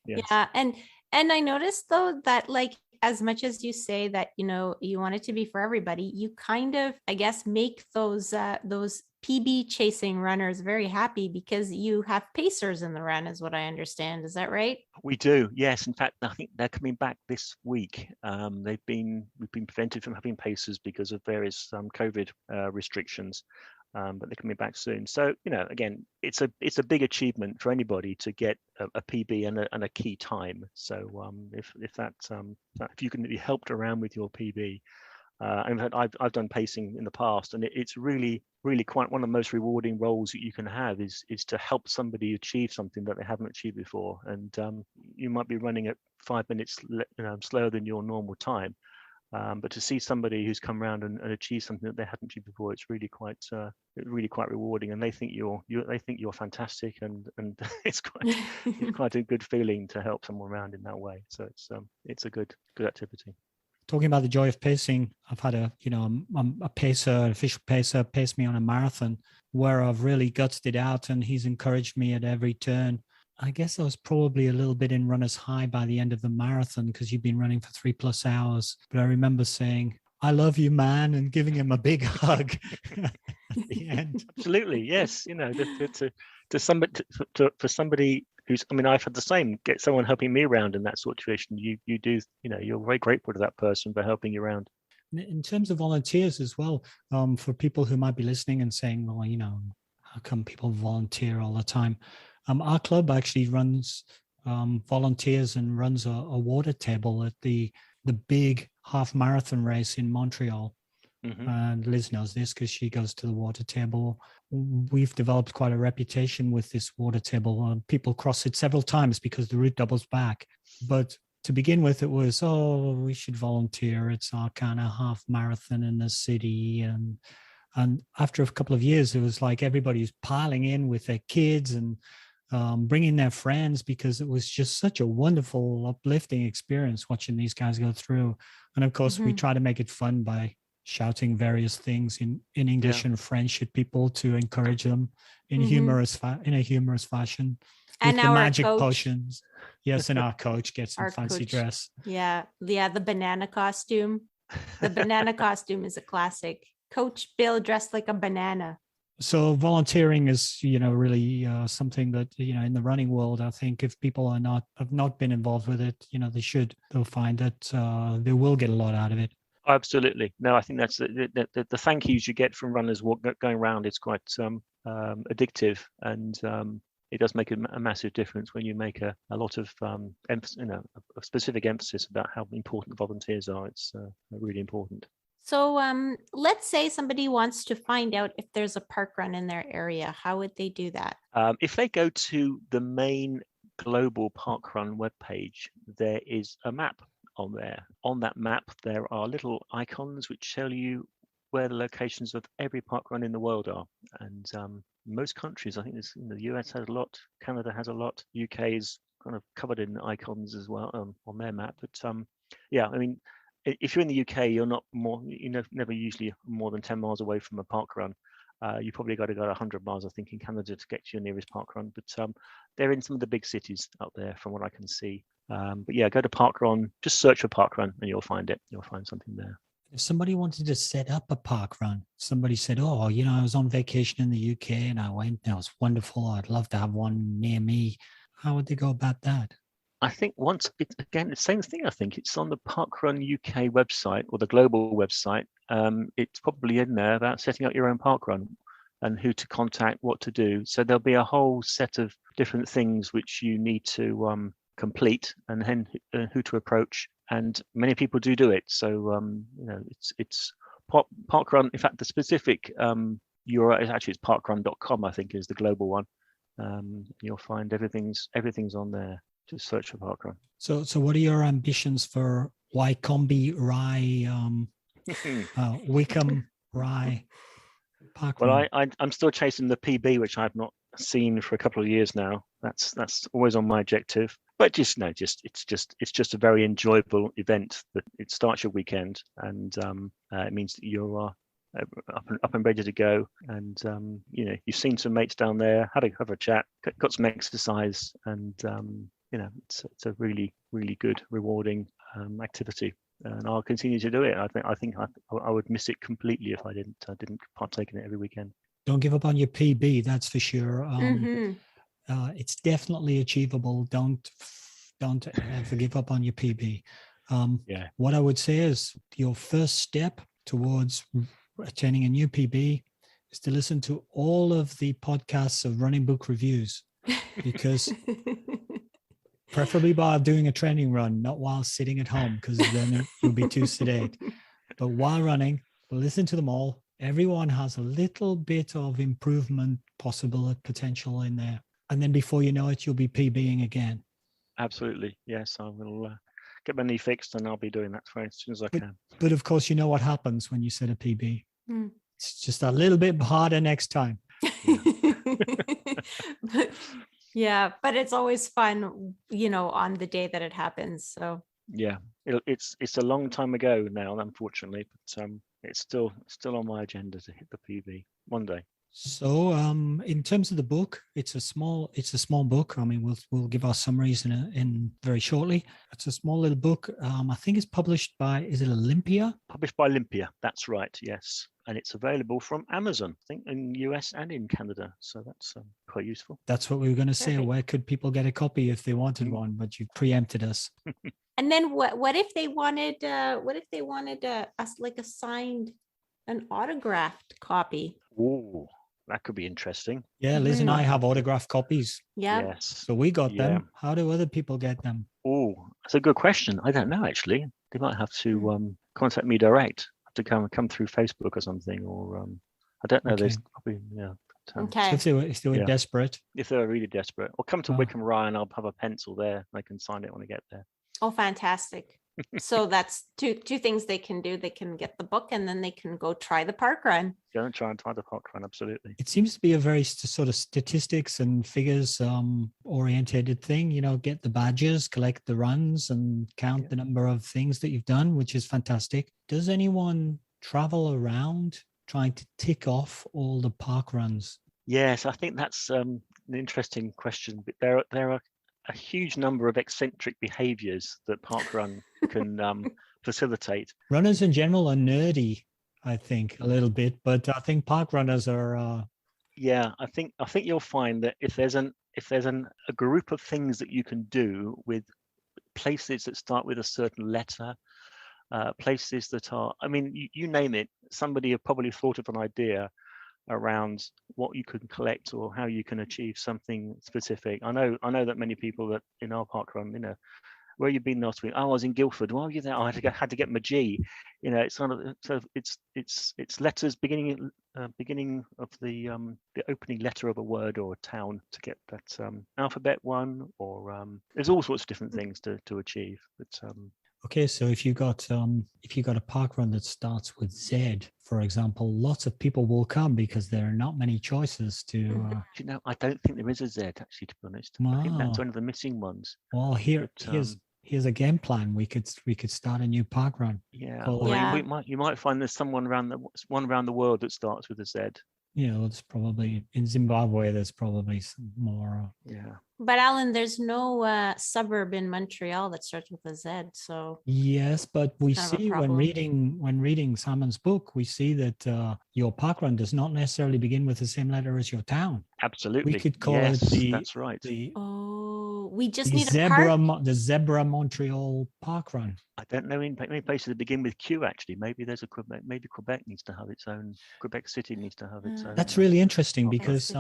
Yes. Yeah, and I noticed though that, like, as much as you say that you want it to be for everybody, you kind of, I guess, make those PB chasing runners very happy, because you have pacers in the run, is what I understand. Is that right? We do, yes. In fact, I think they're coming back this week. We've been prevented from having pacers because of various COVID restrictions, but they're coming back soon. So again, it's a big achievement for anybody to get a PB and a key time. So if you can be helped around with your PB. In fact, I've done pacing in the past, and it's really quite one of the most rewarding roles that you can have is to help somebody achieve something that they haven't achieved before. And you might be running at 5 minutes slower than your normal time, but to see somebody who's come around and achieved something that they hadn't achieved before, it's really quite rewarding. And they think you're fantastic, and it's quite a good feeling to help someone around in that way. So it's a good activity. Talking about the joy of pacing, I've had a pacer, an official pacer, pace me on a marathon where I've really gutsed it out, and he's encouraged me at every turn. I guess I was probably a little bit in runner's high by the end of the marathon, because you've been running for 3+ hours. But I remember saying, "I love you, man," and giving him a big hug at the end. Absolutely, yes. For somebody who's, I've had the same. Get someone helping me around in that situation. You do, you're very grateful to that person for helping you around. In terms of volunteers as well, for people who might be listening and saying, "Well, how come people volunteer all the time? Our club actually runs volunteers and runs a water table at the big half marathon race in Montreal. And Liz knows this because she goes to the water table. We've developed quite a reputation with this water table. People cross it several times because the route doubles back. But to begin with, it was, we should volunteer. It's our kind of half marathon in the city. And after a couple of years, it was like everybody's piling in with their kids and bringing their friends, because it was just such a wonderful, uplifting experience watching these guys go through. And of course, we try to make it fun by shouting various things in English and French at people to encourage them in in a humorous fashion. And with the our magic coach, potions. Yes, and our coach gets some fancy dress. Yeah, the banana costume. The banana costume is a classic. Coach Bill dressed like a banana. So volunteering is, really something that, in the running world, I think if people have not been involved with it, they'll find that they will get a lot out of it. Absolutely. No, I think that's the thank yous you get from runners going around is quite addictive, and it does make a massive difference when you make a lot of a specific emphasis about how important volunteers are. It's really important. So let's say somebody wants to find out if there's a park run in their area. How would they do that? If they go to the main global Parkrun webpage, there is a map on there. On that map, there are little icons which tell you where the locations of every parkrun in the world are. And most countries, I think the US has a lot, Canada has a lot, UK is kind of covered in icons as well on their map. But I mean, if you're in the UK, you're never usually more than 10 miles away from a parkrun. You probably got to go 100 miles, I think, in Canada to get to your nearest parkrun. But they're in some of the big cities out there, from what I can see. But yeah, go to Parkrun, just search for Parkrun and you'll find it. You'll find something there. If somebody wanted to set up a park run, somebody said, I was on vacation in the UK and I went and it was wonderful. I'd love to have one near me. How would they go about that? I think again, the same thing. I think it's on the Parkrun UK website or the global website. It's probably in there about setting up your own parkrun and who to contact, what to do. So there'll be a whole set of different things which you need to complete, and then who to approach. And many people do it. So it's Parkrun. In fact, the specific URL is actually parkrun.com. I think is the global one. You'll find everything's on there. Just search for Parkrun. So what are your ambitions for Wycombe Rye, Wycombe Rye Parkrun? Well, I'm still chasing the PB, which I've not seen for a couple of years now. That's always on my objective. But it's just a very enjoyable event. That it starts your weekend, and it means that you're up and ready to go. And you've seen some mates down there, had a chat, got some exercise, and it's a really, really good, rewarding activity, and I'll continue to do it. I think I would miss it completely if I didn't partake in it every weekend. Don't give up on your PB, that's for sure. It's definitely achievable. Don't ever give up on your PB. What I would say is your first step towards attaining a new PB is to listen to all of the podcasts of running book reviews, because preferably while doing a training run, not while sitting at home, because then you'll be too sedate. But while running, listen to them all. Everyone has a little bit of improvement possible potential in there. And then before you know it, you'll be PBing again. Absolutely. Yes, I will get my knee fixed and I'll be doing that as soon as I can. But of course, you know what happens when you set a PB. It's just a little bit harder next time. Yeah, but it's always fun, on the day that it happens. So yeah, it's a long time ago now, unfortunately, but it's still on my agenda to hit the PB one day. So in terms of the book, it's a small book. I mean, we'll give our summaries in very shortly. It's a small little book. I think it's published by, is it Olympia? Published by Olympia, that's right, yes. And it's available from Amazon, I think, in US and in Canada. So that's quite useful. That's what we were going to say. Where could people get a copy if they wanted one? But you preempted us. And then what if they wanted us like a signed, an autographed copy? Oh, that could be interesting. Yeah, Liz and I Mhm. have autographed copies. Yeah. Yes. So we got Yeah. them. How do other people get them? Oh, that's a good question. I don't know actually. They might have to contact me direct. Have to come through Facebook or something, or I don't know. Okay. There's probably So Okay. if they were Yeah. desperate. if they're really desperate, or come to Oh. Wycombe Rye and I'll have a pencil there. I can sign it when I get there. Oh, fantastic. So that's two things they can do. They can get the book and then they can go try the park run. Go and try and try the parkrun. Absolutely. It seems to be a very sort of statistics and figures orientated thing. Get the badges, collect the runs, and count the number of things that you've done, which is fantastic. Does anyone travel around trying to tick off all the park runs? Yes, I think that's an interesting question. But there are a huge number of eccentric behaviours that parkrun can facilitate. Runners in general are nerdy, I think, a little bit, but I think park runners are. Yeah, I think you'll find that if there's a group of things that you can do with places that start with a certain letter, places that are, I mean, you name it, somebody have probably thought of an idea around what you can collect or how you can achieve something specific. I know that many people that in our parkrun, where you been last week? Oh, I was in Guildford. Well, you there? I had to get my G. It's kind of, so it's letters beginning of the opening letter of a word or a town to get that alphabet one, or there's all sorts of different things to achieve. But Okay, so if you got a park run that starts with Z, for example, lots of people will come because there are not many choices to. I don't think there is a Z actually, to be honest. I think that's one of the missing ones. Well, here's a game plan. We could start a new park run. Yeah, Yeah. you might find there's someone around the world that starts with a Z. It's probably in Zimbabwe. There's probably some more. Yeah. But Alan, there's no suburb in Montreal that starts with a Z. So Yes, but we kind of a see when problem. reading Simon's book, we see that your parkrun does not necessarily begin with the same letter as your town. Absolutely. We could call it that's right. We just the need a park. the Zebra Montreal parkrun. I don't know in many places that begin with Q actually. Maybe there's a Quebec. Maybe Quebec needs to have its own. Quebec City needs to have its own. That's really interesting parkrun. because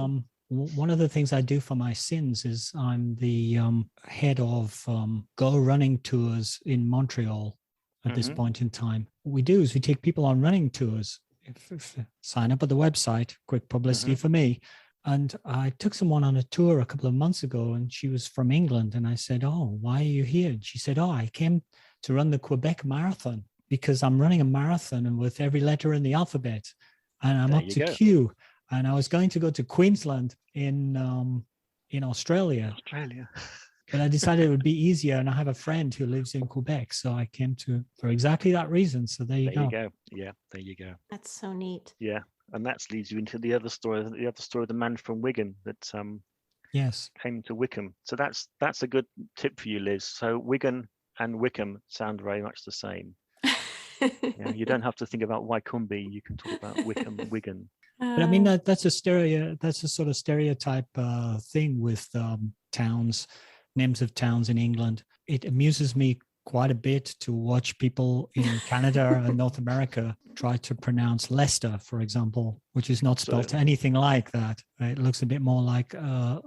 one of the things I do for my sins is I'm the head of Go Running Tours in Montreal at this point in time. What we do is we take people on running tours. If sign up at the website, quick publicity for me. And I took someone on a tour a couple of months ago, and she was from England. And I said, "Oh, why are you here?" And she said, "Oh, I came to run the Quebec Marathon because I'm running a marathon and with every letter in the alphabet, and I'm up to Q. And I was going to go to Queensland in Australia. But I decided it would be easier, and I have a friend who lives in Quebec, so I came for exactly that reason. So there you go. Yeah, there you go. That's so neat. Yeah, and that leads you into the other story of the man from Wigan that came to Wycombe. So that's a good tip for you, Liz. So Wigan and Wycombe sound very much the same. You don't have to think about Wycombe. You can talk about Wycombe, Wigan. But I mean that's a sort of stereotype thing with towns, names of towns in England. It amuses me quite a bit to watch people in Canada and North America try to pronounce Leicester, for example, which is not spelled anything like that. It looks a bit more like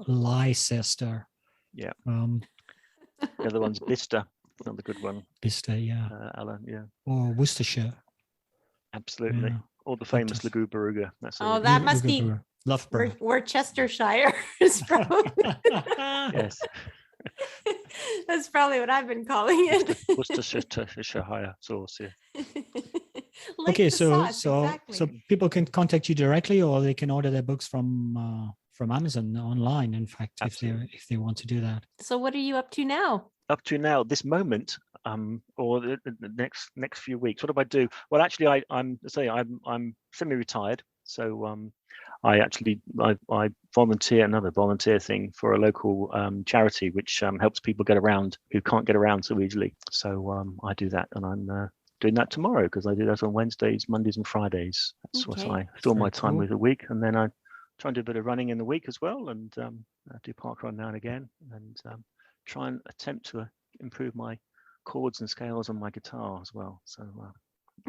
Leicester. Yeah. The other one's Bicester, another good one. Bicester, yeah. Alan, yeah. Or Worcestershire. Absolutely. Yeah. Or the famous Lagoo Baruga. That must be Loughborough. Worcestershire is probably. Yes. That's probably what I've been calling it. Worcestershire sauce, yeah. Okay, so people can contact you directly, or they can order their books from Amazon online. In fact, if they want to do that. So, what are you up to now? This moment, or the next few weeks. What do I do? Well, actually, I'm semi-retired, so I volunteer, another volunteer thing for a local charity which helps people get around who can't get around so easily. So I do that, and I'm doing that tomorrow because I do that on Wednesdays, Mondays, and Fridays. That's what I fill my time with a week, and then I try and do a bit of running in the week as well, and I do parkrun now and again, and try and attempt to improve my chords and scales on my guitar as well. So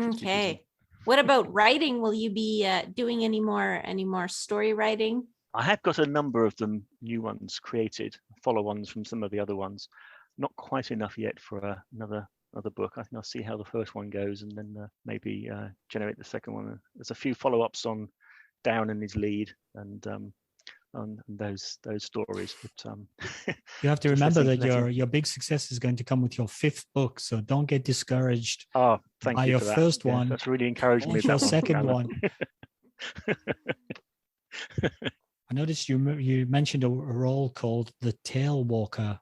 okay. What about writing? Will you be doing any more story writing? I have got a number of them, new ones created, follow-ons from some of the other ones. Not quite enough yet for another book. I think I'll see how the first one goes, and then maybe generate the second one. There's a few follow-ups on Darren and his lead, and on those stories. But you have to remember that your big success is going to come with your 5th book, so don't get discouraged. Oh, thank by you your for that. first Yeah, one. that's really encouraged me. Your That second one. I noticed you mentioned a role called the Tail Walker.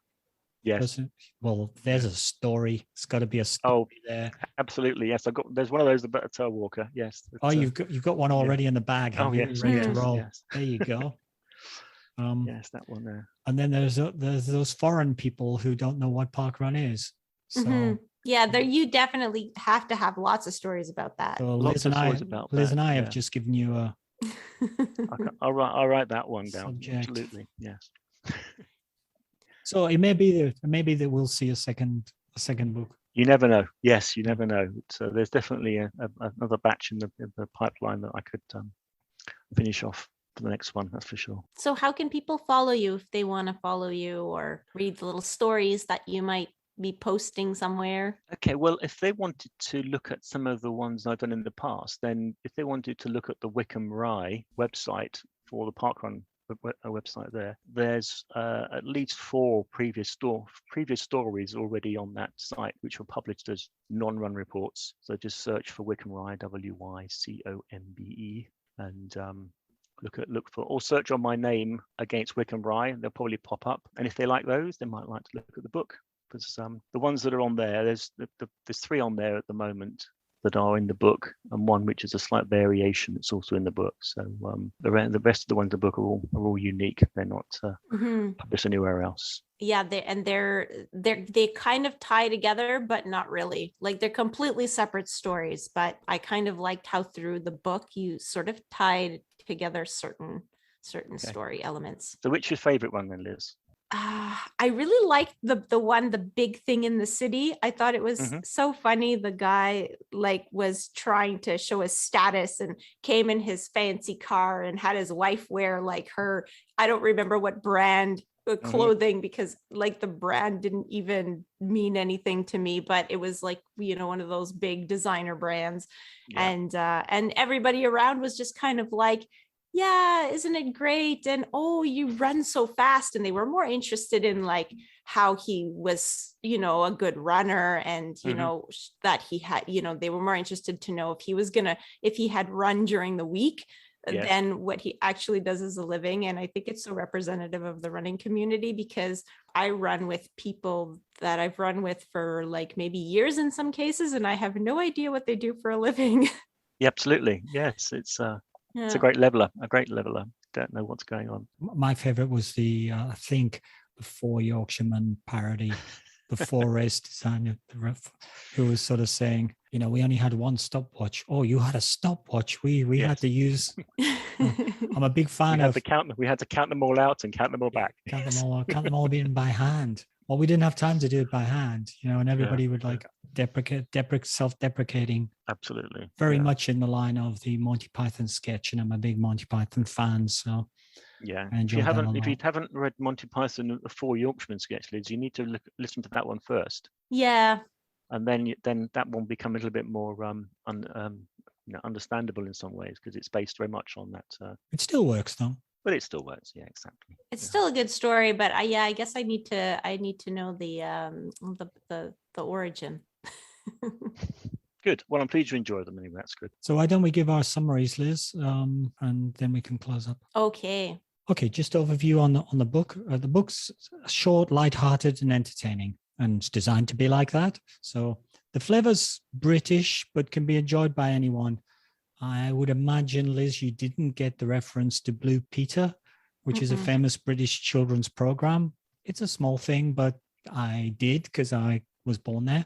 Yes. Well, there's a story. It's got to be a story there. Absolutely. Yes, there's one of those, the Better Tail Walker. Yes. You've got one already in the bag. Yes. Ready to roll. Yes. There you go. Yes, that one there. And then there's those foreign people who don't know what Parkrun is. So yeah, there you definitely have to have lots of stories about that. So Liz and I have just given you a. I'll write that one down. Subject. Absolutely. Yes. So it may be that we'll see a second book. You never know. Yes, you never know. So there's definitely another batch in the pipeline that I could finish off for the next one. That's for sure. So how can people follow you if they want to follow you or read the little stories that you might be posting somewhere? Okay, well, if they wanted to look at some of the ones I've done in the past, then if they wanted to look at the Wycombe Rye website for the Parkrun website there's at least 4 previous stories already on that site, which were published as non-run reports. So just search for Wycombe Rye, WYCOMBE, and look for, or search on my name against Wycombe Rye, and they'll probably pop up. And if they like those, they might like to look at the book, because the ones that are on there, there's 3 on there at the moment that are in the book, and one which is a slight variation that's also in the book. So the rest of the ones in the book are all unique. They're not published anywhere else. Yeah, they kind of tie together, but not really. Like they're completely separate stories. But I kind of liked how through the book you sort of tied together certain story elements. So which is your favorite one then, Liz? I really liked the big thing in the city. I thought it was so funny. The guy was trying to show his status and came in his fancy car and had his wife wear her, I don't remember what brand clothing, because the brand didn't even mean anything to me, but it was one of those big designer brands. Yeah. And everybody around was just kind of yeah, isn't it great? And you run so fast. And they were more interested in how he was, a good runner, and that he had, they were more interested to know if he had run during the week than what he actually does as a living. And I think it's so representative of the running community, because I run with people that I've run with for maybe years in some cases, and I have no idea what they do for a living. Yeah, absolutely. Yes, it's a great leveler. Don't know what's going on. My favorite was the 4 Yorkshiremen parody, the 4 race designer, who was sort of saying, we only had one stopwatch. Oh, you had a stopwatch. We had to use. I'm a big fan of. We had to count them all out and count them all back. Count them all in by hand. Well, we didn't have time to do it by hand, and everybody would self-deprecating. Absolutely. Very much in the line of the Monty Python sketch, and I'm a big Monty Python fan, so yeah. If you haven't read Monty Python, the 4 Yorkshiremen sketch, Liz, you need to listen to that one first. Yeah. And then that one become a little bit more understandable in some ways, because it's based very much on that. It still works though. But it still works, yeah, exactly. It's still a good story, but I guess I need to know the origin. Good. Well, I'm pleased you enjoy them anyway. That's good. So why don't we give our summaries, Liz, and then we can close up. Okay. Okay, just overview on the book. The book's short, light-hearted, and entertaining, and it's designed to be like that. So the flavor's British, but can be enjoyed by anyone. I would imagine, Liz, you didn't get the reference to Blue Peter, which is a famous British children's program. It's a small thing, but I did because I was born there.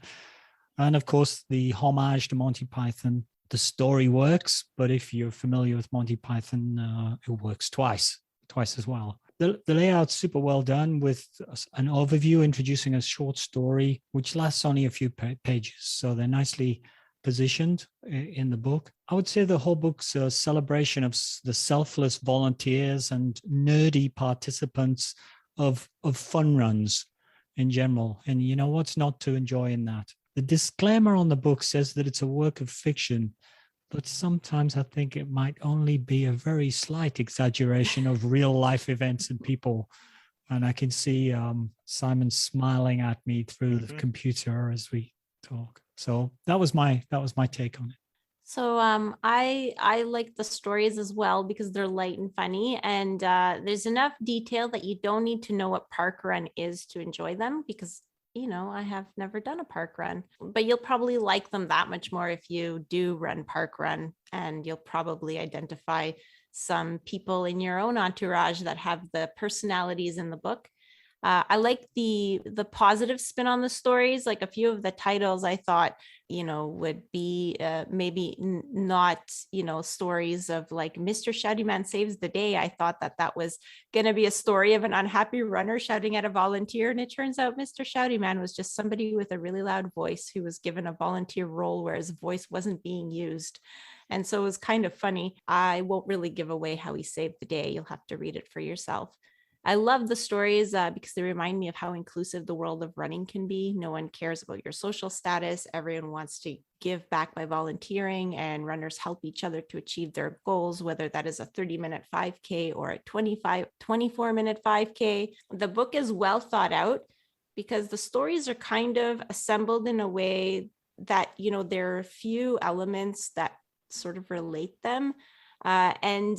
And of course, the homage to Monty Python, the story works, but if you're familiar with Monty Python, it works twice as well. The layout's super well done, with an overview introducing a short story, which lasts only a few pages. So they're nicely positioned in the book. I would say the whole book's a celebration of the selfless volunteers and nerdy participants of fun runs in general. And you know, what's not to enjoy in that? The disclaimer on the book says that it's a work of fiction, but sometimes I think it might only be a very slight exaggeration of real life events and people. And I can see Simon smiling at me through the computer as we talk. So that was my take on it. So I like the stories as well because they're light and funny, and there's enough detail that you don't need to know what parkrun is to enjoy them, because you know, I have never done a park run, but you'll probably like them that much more if you do run parkrun, and you'll probably identify some people in your own entourage that have the personalities in the book. I like the positive spin on the stories. Like a few of the titles I thought, you know, would be maybe not, you know, stories of like Mr. Shouty Man saves the day. I thought that was going to be a story of an unhappy runner shouting at a volunteer. And it turns out Mr. Shouty Man was just somebody with a really loud voice who was given a volunteer role where his voice wasn't being used. And so it was kind of funny. I won't really give away how he saved the day. You'll have to read it for yourself. I love the stories because they remind me of how inclusive the world of running can be. No one cares about your social status. Everyone wants to give back by volunteering, and runners help each other to achieve their goals, whether that is a 30-minute 5K or a 24-minute 5K. The book is well thought out because the stories are kind of assembled in a way that, you know, there are a few elements that sort of relate them. And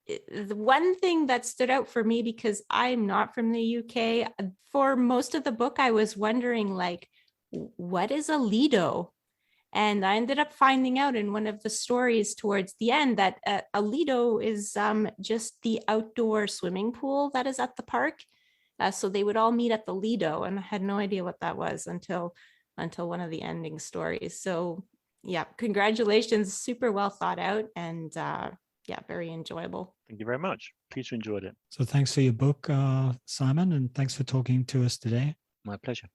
the one thing that stood out for me, because I'm not from the UK, for most of the book, I was wondering, like, what is a Lido? And I ended up finding out in one of the stories towards the end that a Lido is just the outdoor swimming pool that is at the park. So they would all meet at the Lido, and I had no idea what that was until one of the ending stories. So yeah, congratulations, super well thought out, and yeah, very enjoyable. Thank you very much. Please enjoyed it. So thanks for your book, Simon, and thanks for talking to us today. My pleasure.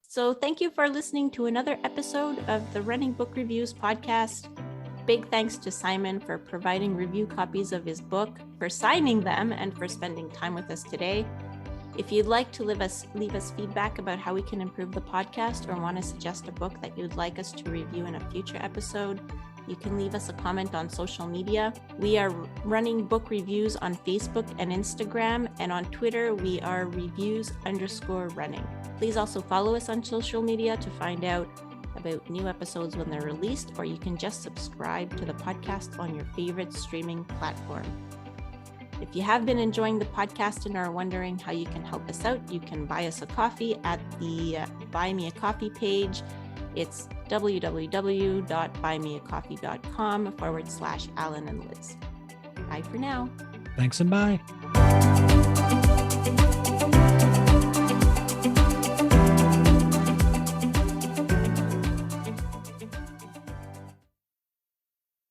So thank you for listening to another episode of the Running Book Reviews podcast. Big thanks to Simon for providing review copies of his book, for signing them, and for spending time with us today. If you'd like to leave us feedback about how we can improve the podcast, or want to suggest a book that you'd like us to review in a future episode, you can leave us a comment on social media. We are running book reviews on Facebook and Instagram, and on Twitter, we are reviews_running. Please also follow us on social media to find out about new episodes when they're released, or you can just subscribe to the podcast on your favorite streaming platform. If you have been enjoying the podcast and are wondering how you can help us out, you can buy us a coffee at the Buy Me a Coffee page. It's www.buymeacoffee.com/Alan and Liz. Bye for now. Thanks and bye.